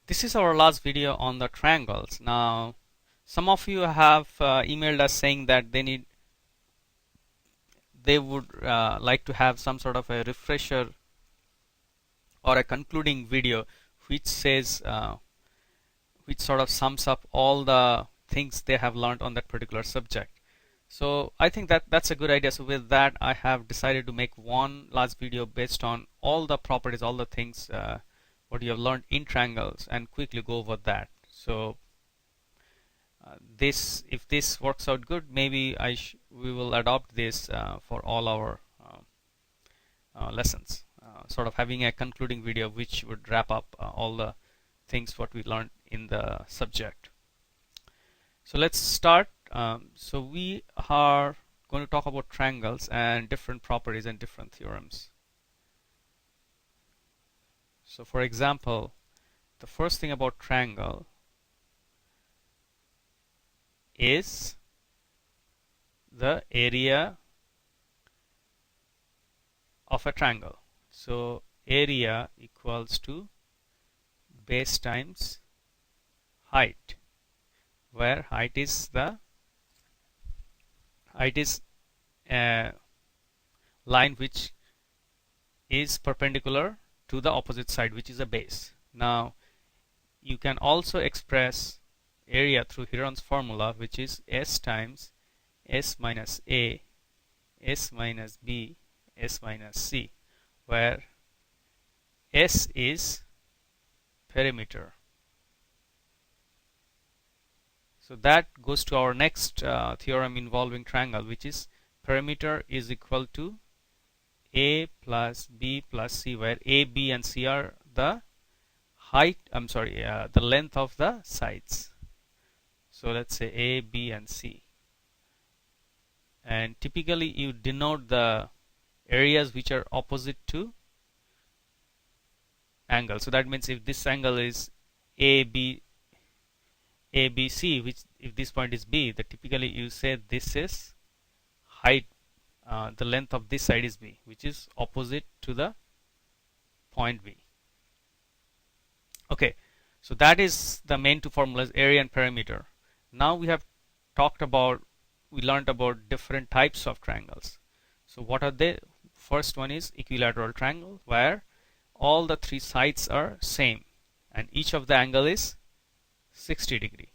This is our last video on the triangles. Now, some of you have emailed us saying that they would like to have some sort of a refresher or a concluding video which says which sort of sums up all the things they have learned on that particular subject. So I think that that's a good idea. So with that, I have decided to make one last video based on all the properties, all the things what you have learned in triangles, and quickly go over that. So if this works out good, maybe we will adopt this for all our lessons, sort of having a concluding video which would wrap up all the things what we learned in the subject. So let's start. So we are going to talk about triangles and different properties and different theorems. So for example, the first thing about triangle is the area of a triangle. So area equals to base times height, where height is a line which is perpendicular to the opposite side, which is a base. Now you can also express area through Heron's formula, which is S times S minus A, S minus B, S minus C, where S is perimeter. So that goes to our next theorem involving triangle, which is perimeter is equal to A plus B plus C, where A, B and C are the the length of the sides. So let's say A, B and C. And typically you denote the areas which are opposite to angle. So that means if this angle is ABC, which if this point is B, that typically you say this is height, the length of this side is B, which is opposite to the point B. Okay, so that is the main two formulas, area and perimeter. Now we learned about different types of triangles. So what are they? First one is equilateral triangle, where all the three sides are same and each of the angle is 60 degree.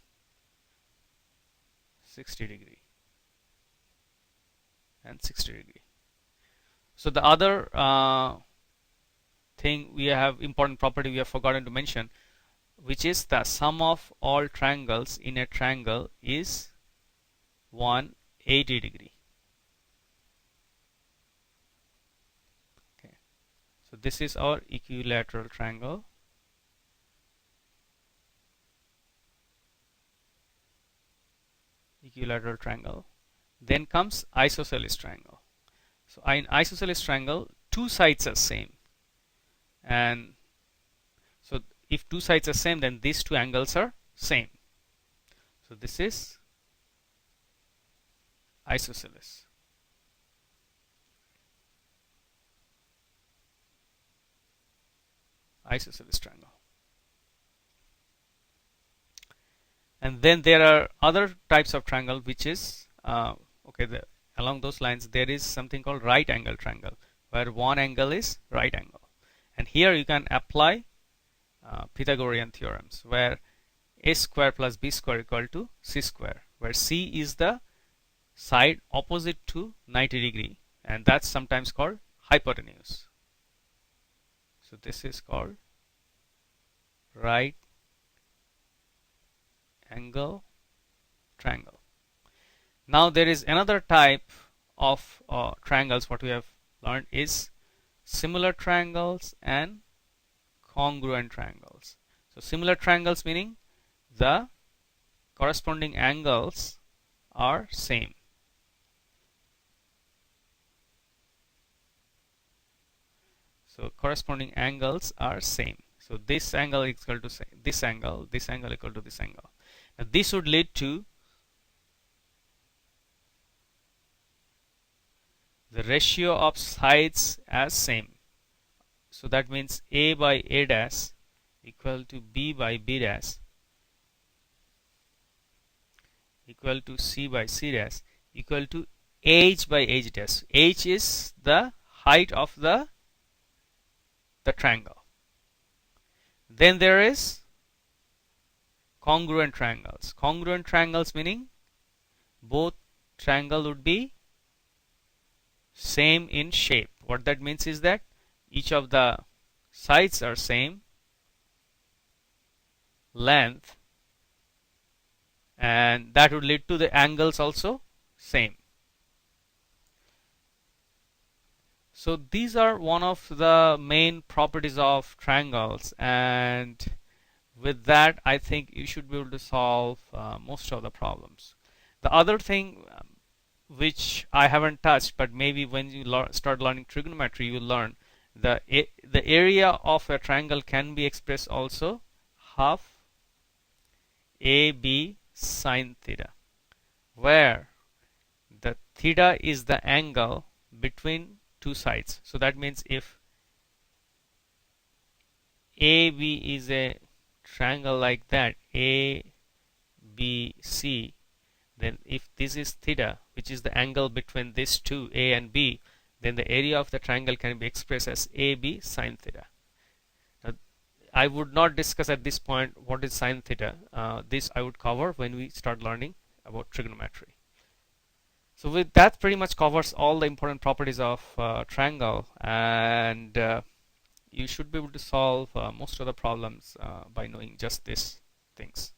And 60 degree. So the other thing we have, important property we have forgotten to mention, which is the sum of all triangles in a triangle is 180 degree. Okay, so this is our equilateral triangle. Then comes isosceles triangle. So in isosceles triangle, two sides are same, and so if two sides are same, then these two angles are same. So this is isosceles. Triangle. And then there are other types of triangle, which is along those lines there is something called right angle triangle, where one angle is right angle. And here you can apply Pythagorean theorems, where a square plus b square equal to c square, where c is the side opposite to 90 degree, and that's sometimes called hypotenuse. So this is called right angle triangle. Now there is another type of triangles. What we have learned is similar triangles and congruent triangles. So similar triangles meaning the corresponding angles are same. So corresponding angles are same. So this angle is equal to this angle equal to this angle. Now this would lead to the ratio of sides as same. So that means a by a dash equal to b by b dash equal to c by c dash equal to h by h dash. H is the height of the triangle. Then there is congruent triangles. Congruent triangles meaning both triangle would be same in shape. What that means is that each of the sides are same length, and that would lead to the angles also same. So these are one of the main properties of triangles, and with that I think you should be able to solve most of the problems. The other thing which I haven't touched, but maybe when you start learning trigonometry you will learn, the area of a triangle can be expressed also half AB sine theta, where the theta is the angle between two sides. So that means if AB is a triangle like that, ABC, then if this is theta, which is the angle between these two, A and B, then the area of the triangle can be expressed as AB sine theta. Now, I would not discuss at this point what is sine theta. This I would cover when we start learning about trigonometry. So with that pretty much covers all the important properties of triangle, and you should be able to solve most of the problems by knowing just these things.